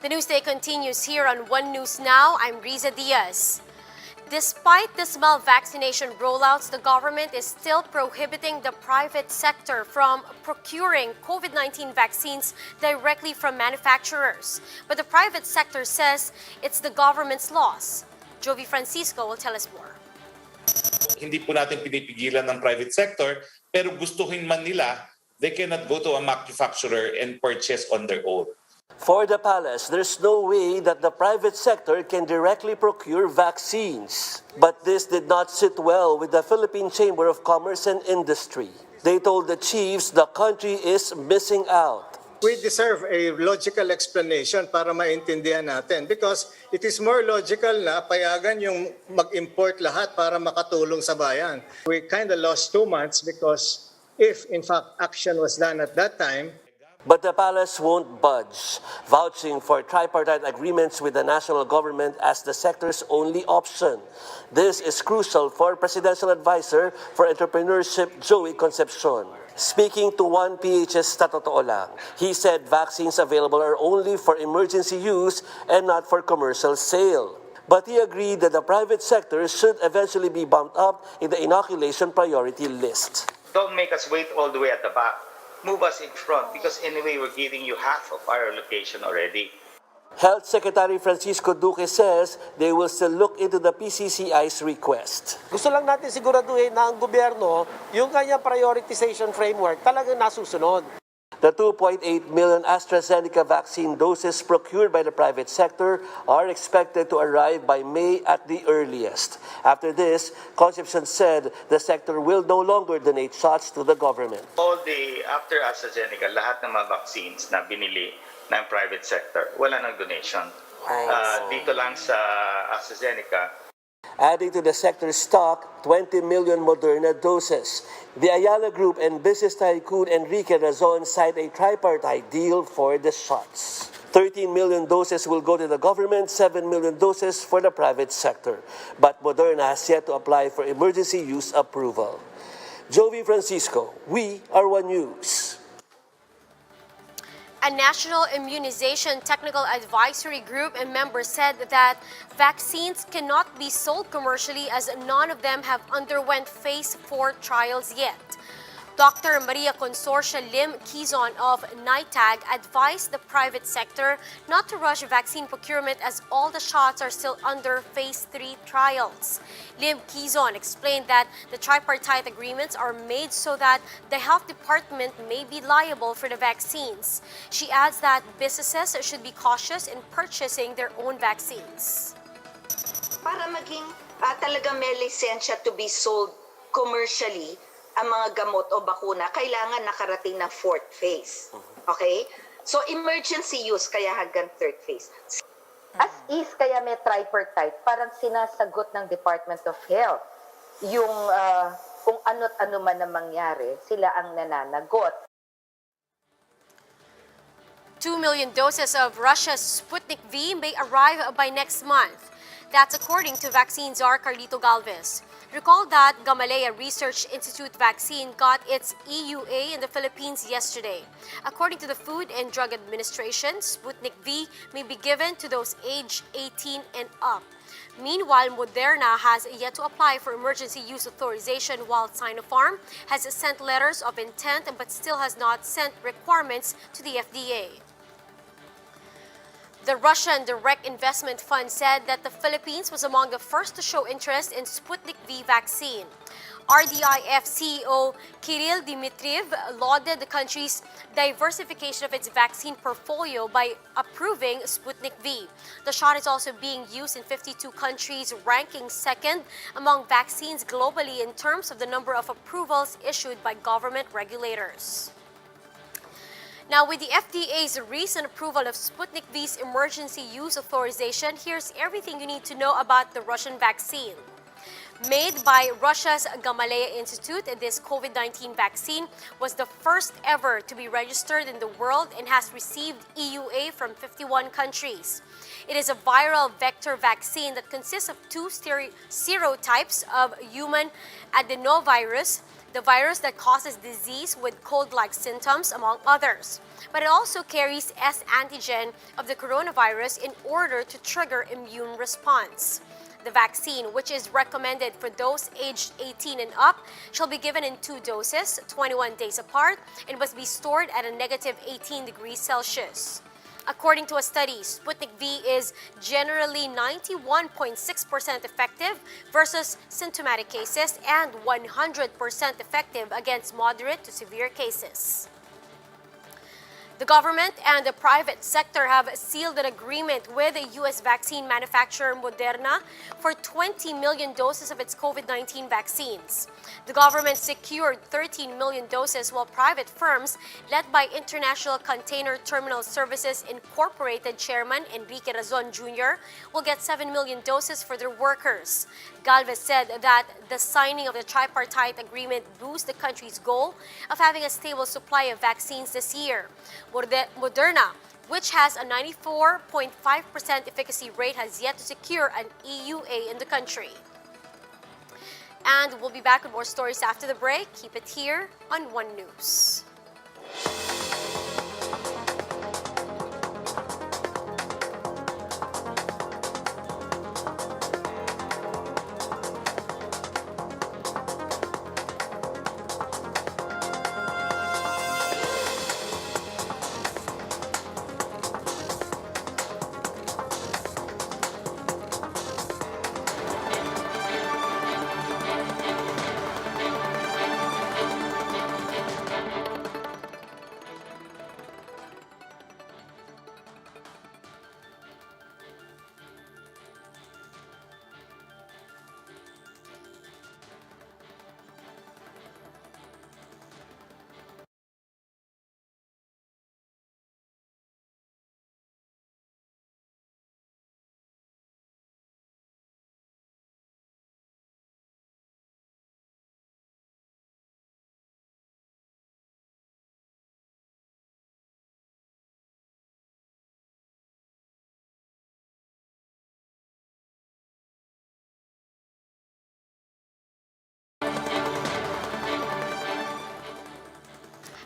The Newsday continues here on One News Now. I'm Riza Diaz. Despite the small vaccination rollouts, the government is still prohibiting the private sector from procuring COVID-19 vaccines directly from manufacturers. But the private sector says it's the government's loss. Jovi Francisco will tell us more. Hindi po natin pinipigilan ng private sector, pero gustuhin man nila, they cannot go to a manufacturer and purchase on their own. For the palace, there's no way that the private sector can directly procure vaccines. But this did not sit well with the Philippine Chamber of Commerce and Industry. They told the chiefs the country is missing out. We deserve a logical explanation para maintindihan natin because it is more logical na payagan yung mag-import lahat para makatulong sa bayan. We kind of lost 2 months because if in fact action was done at that time. But the palace won't budge, vouching for tripartite agreements with the national government as the sector's only option. This is crucial for Presidential Advisor for Entrepreneurship Joey Concepcion. Speaking to 1PH's Tatotoo Lang, he said vaccines available are only for emergency use and not for commercial sale. But he agreed that the private sector should eventually be bumped up in the inoculation priority list. Don't make us wait all the way at the back. Move us in front because anyway we're giving you half of our allocation already. Health Secretary Francisco Duque says they will still look into the PCCI's request. Gusto lang natin siguraduhin na ang gobyerno, yung kanyang prioritization framework talagang nasusunod. The 2.8 million AstraZeneca vaccine doses procured by the private sector are expected to arrive by May at the earliest. After this, Concepcion said the sector will no longer donate shots to the government. After AstraZeneca, lahat ng mga vaccines na binili ng private sector, wala nang donation. Dito lang sa AstraZeneca, adding to the sector's stock 20 million Moderna doses. The Ayala Group and business tycoon Enrique Razon signed a tripartite deal for the shots. 13 million doses will go to the government, 7 million doses for the private sector. But Moderna has yet to apply for emergency use approval. Jovi Francisco, we are One News. A National Immunization Technical Advisory Group and members said that vaccines cannot be sold commercially as none of them have underwent phase 4 trials yet. Dr. Maria Consorcia Lim Quizon of DOH-TAG advised the private sector not to rush vaccine procurement as all the shots are still under phase 3 trials. Lim Quizon explained that the tripartite agreements are made so that the health department may be liable for the vaccines. She adds that businesses should be cautious in purchasing their own vaccines. Para maging talagang may lisensya to be sold commercially, ang mga gamot o bakuna, kailangan nakarating ng 4th phase. Okay? So, emergency use, kaya hanggang 3rd phase. As is, kaya may tripartite, parang sinasagot ng Department of Health. Yung kung ano't ano man na mangyari, sila ang nananagot. 2 million doses of Russia's Sputnik V may arrive by next month. That's according to vaccine czar Carlito Galvez. Recall that Gamaleya Research Institute vaccine got its EUA in the Philippines yesterday. According to the Food and Drug Administration, Sputnik V may be given to those aged 18 and up. Meanwhile, Moderna has yet to apply for emergency use authorization, while Sinopharm has sent letters of intent but still has not sent requirements to the FDA. The Russian Direct Investment Fund said that the Philippines was among the first to show interest in Sputnik V vaccine. RDIF CEO Kirill Dmitriev lauded the country's diversification of its vaccine portfolio by approving Sputnik V. The shot is also being used in 52 countries, ranking second among vaccines globally in terms of the number of approvals issued by government regulators. Now, with the FDA's recent approval of Sputnik V's emergency use authorization, here's everything you need to know about the Russian vaccine. Made by Russia's Gamaleya Institute, this COVID-19 vaccine was the first ever to be registered in the world and has received EUA from 51 countries. It is a viral vector vaccine that consists of two serotypes of human adenovirus, the virus that causes disease with cold-like symptoms, among others. But it also carries S antigen of the coronavirus in order to trigger immune response. The vaccine, which is recommended for those aged 18 and up, shall be given in 2 doses, 21 days apart, and must be stored at a negative 18 degrees Celsius. According to a study, Sputnik V is generally 91.6% effective versus symptomatic cases and 100% effective against moderate to severe cases. The government and the private sector have sealed an agreement with the U.S. vaccine manufacturer Moderna for 20 million doses of its COVID-19 vaccines. The government secured 13 million doses, while private firms, led by International Container Terminal Services Incorporated Chairman Enrique Razon Jr., will get 7 million doses for their workers. Galvez said that the signing of the tripartite agreement boosts the country's goal of having a stable supply of vaccines this year. Moderna, which has a 94.5% efficacy rate, has yet to secure an EUA in the country. And we'll be back with more stories after the break. Keep it here on One News.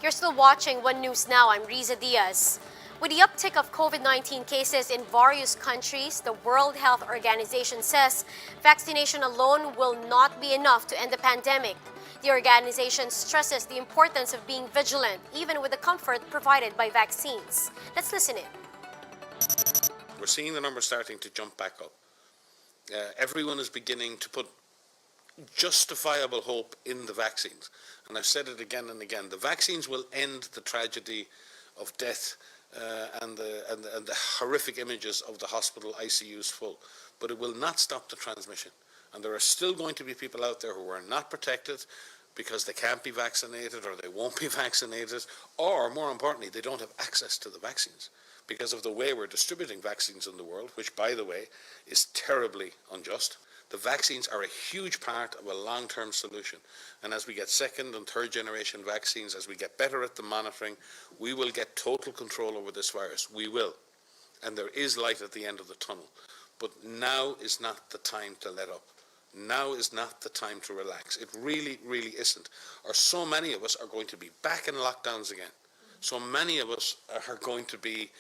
You're still watching One News Now. I'm Riza Diaz. With the uptick of COVID-19 cases in various countries, the World Health Organization says vaccination alone will not be enough to end the pandemic. The organization stresses the importance of being vigilant, even with the comfort provided by vaccines. Let's listen in. We're seeing the numbers starting to jump back up. Everyone is beginning to put justifiable hope in the vaccines. And I've said it again and again. The vaccines will end the tragedy of death and the horrific images of the hospital ICUs full. But it will not stop the transmission. And there are still going to be people out there who are not protected because they can't be vaccinated or they won't be vaccinated, or more importantly, they don't have access to the vaccines because of the way we're distributing vaccines in the world, which, by the way, is terribly unjust. The vaccines are a huge part of a long-term solution. And as we get second and third generation vaccines, as we get better at the monitoring, we will get total control over this virus. We will. And there is light at the end of the tunnel. But now is not the time to let up. Now is not the time to relax. It really, really isn't. Or so many of us are going to be back in lockdowns again. So many of us are going to be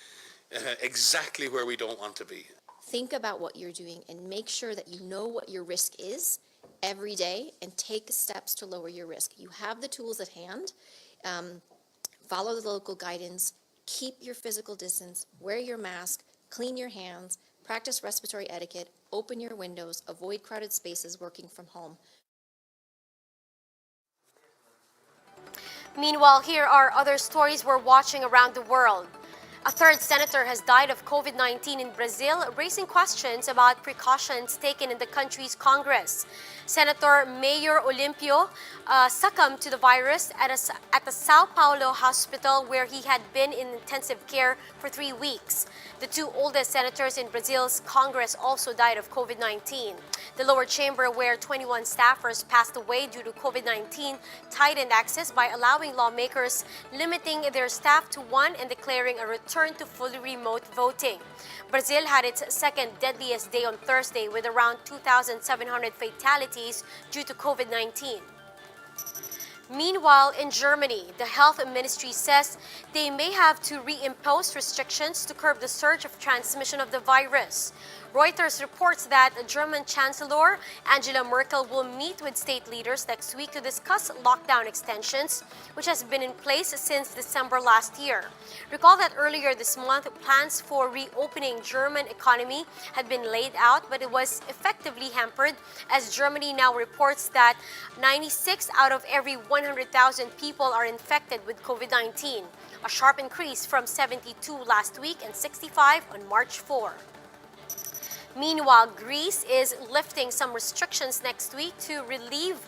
exactly where we don't want to be. Think about what you're doing and make sure that you know what your risk is every day and take steps to lower your risk. You have the tools at hand. Follow the local guidance. Keep your physical distance. Wear your mask. Clean your hands. Practice respiratory etiquette. Open your windows. Avoid crowded spaces working from home. Meanwhile, here are other stories we're watching around the world. A third senator has died of COVID-19 in Brazil, raising questions about precautions taken in the country's Congress. Senator Mayor Olimpio succumbed to the virus at the Sao Paulo hospital, where he had been in intensive care for 3 weeks. The 2 oldest senators in Brazil's Congress also died of COVID-19. The lower chamber, where 21 staffers passed away due to COVID-19, tightened access by allowing lawmakers limiting their staff to 1 and declaring a return to fully remote voting. Brazil had its second deadliest day on Thursday, with around 2,700 fatalities due to COVID-19. Meanwhile, in Germany, the health ministry says they may have to reimpose restrictions to curb the surge of transmission of the virus. Reuters reports that German Chancellor Angela Merkel will meet with state leaders next week to discuss lockdown extensions, which has been in place since December last year. Recall that earlier this month, plans for reopening German economy had been laid out, but it was effectively hampered as Germany now reports that 96 out of every 100,000 people are infected with COVID-19, a sharp increase from 72 last week and 65 on March 4. Meanwhile, Greece is lifting some restrictions next week to relieve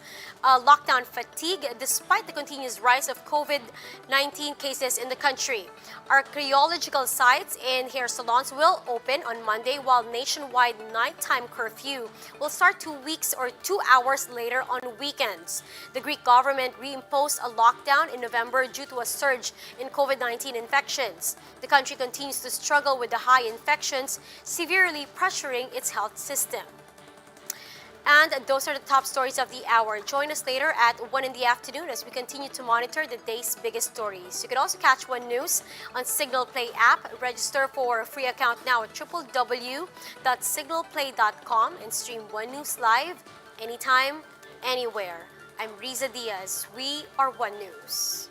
lockdown fatigue despite the continuous rise of COVID-19 cases in the country. Archaeological sites and hair salons will open on Monday, while nationwide nighttime curfew will start 2 weeks or 2 hours later on weekends. The Greek government reimposed a lockdown in November due to a surge in COVID-19 infections. The country continues to struggle with the high infections, severely pressuring its health system. And those are the top stories of the hour. Join us later at 1 in the afternoon as we continue to monitor the day's biggest stories. You can also catch One News on Signal Play app. Register for a free account now at www.signalplay.com and stream One News live anytime, anywhere. I'm Riza Diaz. We are One News.